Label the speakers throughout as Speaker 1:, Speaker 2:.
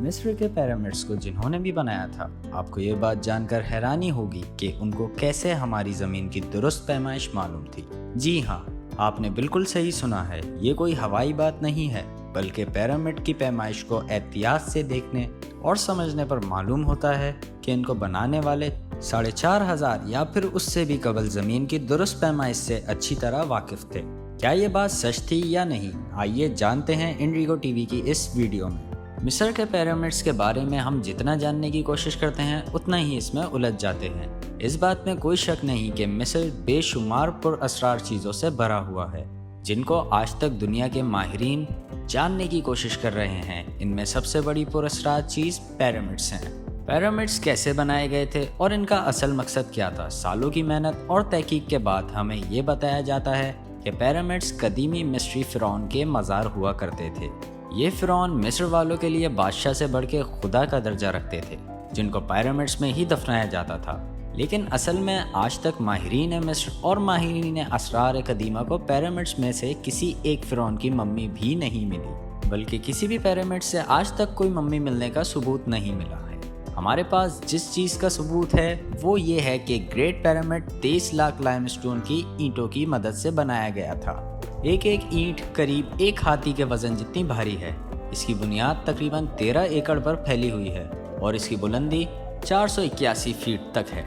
Speaker 1: مصر کے پیرامڈس کو جنہوں نے بھی بنایا تھا، آپ کو یہ بات جان کر حیرانی ہوگی کہ ان کو کیسے ہماری زمین کی درست پیمائش معلوم تھی۔ جی ہاں، آپ نے بالکل صحیح سنا ہے، یہ کوئی ہوائی بات نہیں ہے، بلکہ پیرامڈ کی پیمائش کو احتیاط سے دیکھنے اور سمجھنے پر معلوم ہوتا ہے کہ ان کو بنانے والے 4500 یا پھر اس سے بھی قبل زمین کی درست پیمائش سے اچھی طرح واقف تھے۔ کیا یہ بات سچ تھی یا نہیں؟ آئیے جانتے ہیں انڈیگو ٹی وی کی اس ویڈیو میں۔ مصر کے پیرامڈس کے بارے میں ہم جتنا جاننے کی کوشش کرتے ہیں اتنا ہی اس میں الجھ جاتے ہیں۔ اس بات میں کوئی شک نہیں کہ مصر بے شمار پر اسرار چیزوں سے بھرا ہوا ہے، جن کو آج تک دنیا کے ماہرین جاننے کی کوشش کر رہے ہیں۔ ان میں سب سے بڑی پر اسرار چیز پیرامڈس ہیں۔ پیرامڈس کیسے بنائے گئے تھے اور ان کا اصل مقصد کیا تھا؟ سالوں کی محنت اور تحقیق کے بعد ہمیں یہ بتایا جاتا ہے کہ پیرامڈس قدیمی مصری فرعون کے مزار ہوا کرتے تھے۔ یہ فرعون مصر والوں کے لیے بادشاہ سے بڑھ کے خدا کا درجہ رکھتے تھے، جن کو پیرامڈس میں ہی دفنایا جاتا تھا۔ لیکن اصل میں آج تک ماہرین مصر اور ماہرین اسرار قدیمہ کو پیرامڈس میں سے کسی ایک فرعون کی ممی بھی نہیں ملی، بلکہ کسی بھی پیرامڈ سے آج تک کوئی ممی ملنے کا ثبوت نہیں ملا ہے۔ ہمارے پاس جس چیز کا ثبوت ہے وہ یہ ہے کہ گریٹ پیرامڈ 23 لاکھ لائم سٹون کی اینٹوں کی مدد سے بنایا گیا تھا۔ ایک اینٹ قریب ایک ہاتھی کے وزن جتنی بھاری ہے۔ اس کی بنیاد تقریباً 13 ایکڑ پر پھیلی ہوئی ہے اور اس کی بلندی 481 فیٹ تک ہے۔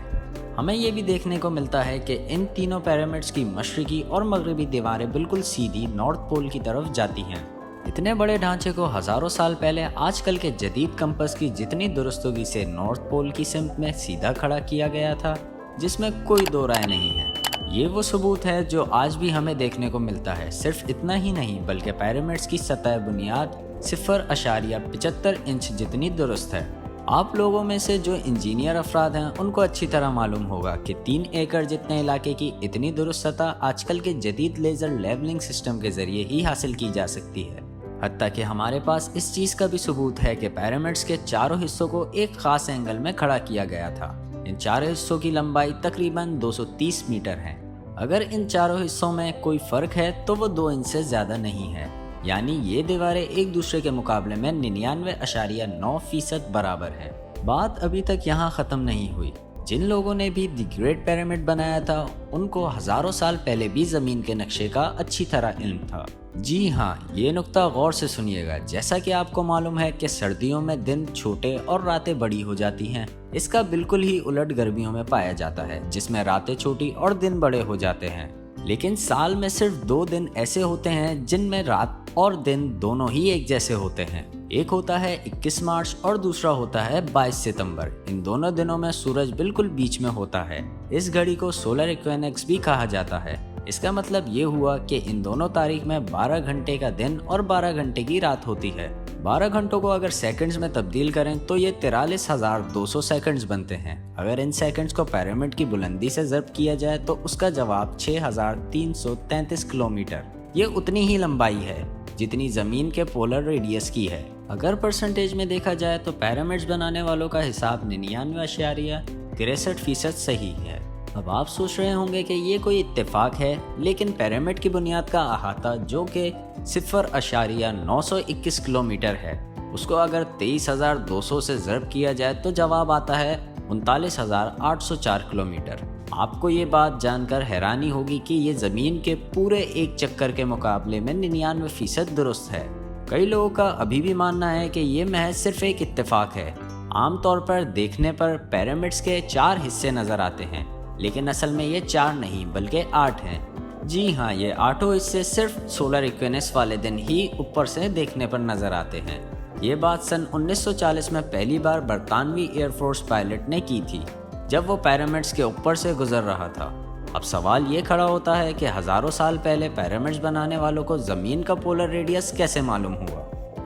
Speaker 1: ہمیں یہ بھی دیکھنے کو ملتا ہے کہ ان تینوں پیرامڈس کی مشرقی اور مغربی دیواریں بالکل سیدھی نارتھ پول کی طرف جاتی ہیں۔ اتنے بڑے ڈھانچے کو ہزاروں سال پہلے آج کل کے جدید کمپس کی جتنی درستگی سے نارتھ پول کی سمت میں سیدھا کھڑا کیا گیا تھا، جس میں کوئی دو رائے نہیں ہے۔ یہ وہ ثبوت ہے جو آج بھی ہمیں دیکھنے کو ملتا ہے۔ صرف اتنا ہی نہیں بلکہ پیرامڈس کی سطح بنیاد 0.75 انچ جتنی درست ہے۔ آپ لوگوں میں سے جو انجینئر افراد ہیں ان کو اچھی طرح معلوم ہوگا کہ 3 ایکڑ جتنے علاقے کی اتنی درست سطح آج کل کے جدید لیزر لیبلنگ سسٹم کے ذریعے ہی حاصل کی جا سکتی ہے۔ حتیٰ کہ ہمارے پاس اس چیز کا بھی ثبوت ہے کہ پیرامڈس کے چاروں حصوں کو ایک خاص اینگل میں کھڑا کیا گیا تھا۔ ان چاروں حصوں کی لمبائی تقریباً 230 میٹر ہے۔ اگر ان چاروں حصوں میں کوئی فرق ہے تو وہ 2 انچ سے زیادہ نہیں ہے، یعنی یہ دیواریں ایک دوسرے کے مقابلے میں 99.9% برابر ہیں۔ بات ابھی تک یہاں ختم نہیں ہوئی۔ جن لوگوں نے بھی دی گریٹ پیرامڈ بنایا تھا ان کو ہزاروں سال پہلے بھی زمین کے نقشے کا اچھی طرح علم تھا۔ جی ہاں، یہ نقطہ غور سے سنیے گا۔ جیسا کہ آپ کو معلوم ہے کہ سردیوں میں دن چھوٹے اور راتیں بڑی ہو جاتی ہیں، اس کا بالکل ہی الٹ گرمیوں میں پایا جاتا ہے، جس میں راتیں چھوٹی اور دن بڑے ہو جاتے ہیں۔ لیکن سال میں صرف 2 دن ایسے ہوتے ہیں جن میں رات اور دن دونوں ہی ایک جیسے ہوتے ہیں۔ ایک ہوتا ہے 21 مارچ اور دوسرا ہوتا ہے 22 ستمبر۔ ان دونوں دنوں میں سورج بالکل بیچ میں ہوتا ہے۔ اس گھڑی کو سولر ایکوینکس بھی کہا جاتا ہے۔ اس کا مطلب یہ ہوا کہ ان دونوں تاریخ میں 12 گھنٹے کا دن اور 12 گھنٹے کی رات ہوتی ہے۔ 12 گھنٹوں کو اگر سیکنڈز میں تبدیل کریں تو یہ 43,200 سیکنڈز بنتے ہیں۔ اگر ان سیکنڈز کو پیرامڈ کی بلندی سے ضرب کیا جائے تو اس کا جواب 6,333 کلومیٹر۔ یہ اتنی ہی لمبائی ہے جتنی زمین کے پولر ریڈیس کی ہے۔ اگر پرسنٹیج میں دیکھا جائے تو پیرامڈز بنانے والوں کا حساب 99.63% صحیح ہے۔ اب آپ سوچ رہے ہوں گے کہ یہ کوئی اتفاق ہے، لیکن پیرامڈ کی بنیاد کا احاطہ جو کہ 0.921 کلومیٹر ہے، اس کو اگر 23,200 سے ضرب کیا جائے تو جواب آتا ہے 39,804 کلومیٹر۔ آپ کو یہ بات جان کر حیرانی ہوگی کہ یہ زمین کے پورے ایک چکر کے مقابلے میں 99% درست ہے۔ کئی لوگوں کا ابھی بھی ماننا ہے کہ یہ محض صرف ایک اتفاق ہے۔ عام طور پر دیکھنے پر پیرامڈس کے 4 حصے نظر آتے ہیں، لیکن اصل میں یہ 4 نہیں بلکہ 8 ہیں۔ جی ہاں، یہ 8 حصے صرف سولر ایکوینکس والے دن ہی اوپر سے دیکھنے پر نظر آتے ہیں۔ یہ بات سن 1940 میں پہلی بار برطانوی ایئر فورس پائلٹ نے کی تھی، جب وہ پیرامڈس کے اوپر سے گزر رہا تھا۔ اب سوال یہ کھڑا ہوتا ہے کہ ہزاروں سال پہلے پیرامڈس بنانے والوں کو زمین کا پولر ریڈیس کیسے معلوم ہوا؟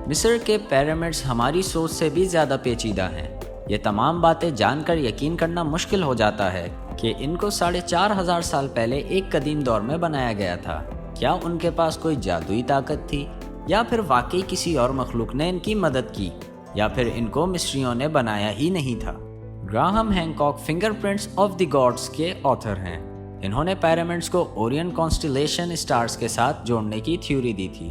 Speaker 1: مصر کے پیرامڈس ہماری سوچ سے بھی زیادہ پیچیدہ ہیں۔ یہ تمام باتیں جان کر یقین کرنا مشکل ہو جاتا ہے کہ ان کو 4,500 سال پہلے ایک قدیم دور میں بنایا گیا تھا۔ کیا ان کے پاس کوئی جادوئی طاقت تھی، یا پھر واقعی کسی اور مخلوق نے ان کی مدد کی، یا پھر ان کو مصریوں نے بنایا ہی نہیں تھا؟ Graham Hancock fingerprints of the gods کے آتھر ہیں۔ انہوں نے پیرامڈس کو اورین کانسٹیلیشن اسٹارز کے ساتھ جوڑنے کی تھیوری دی تھی۔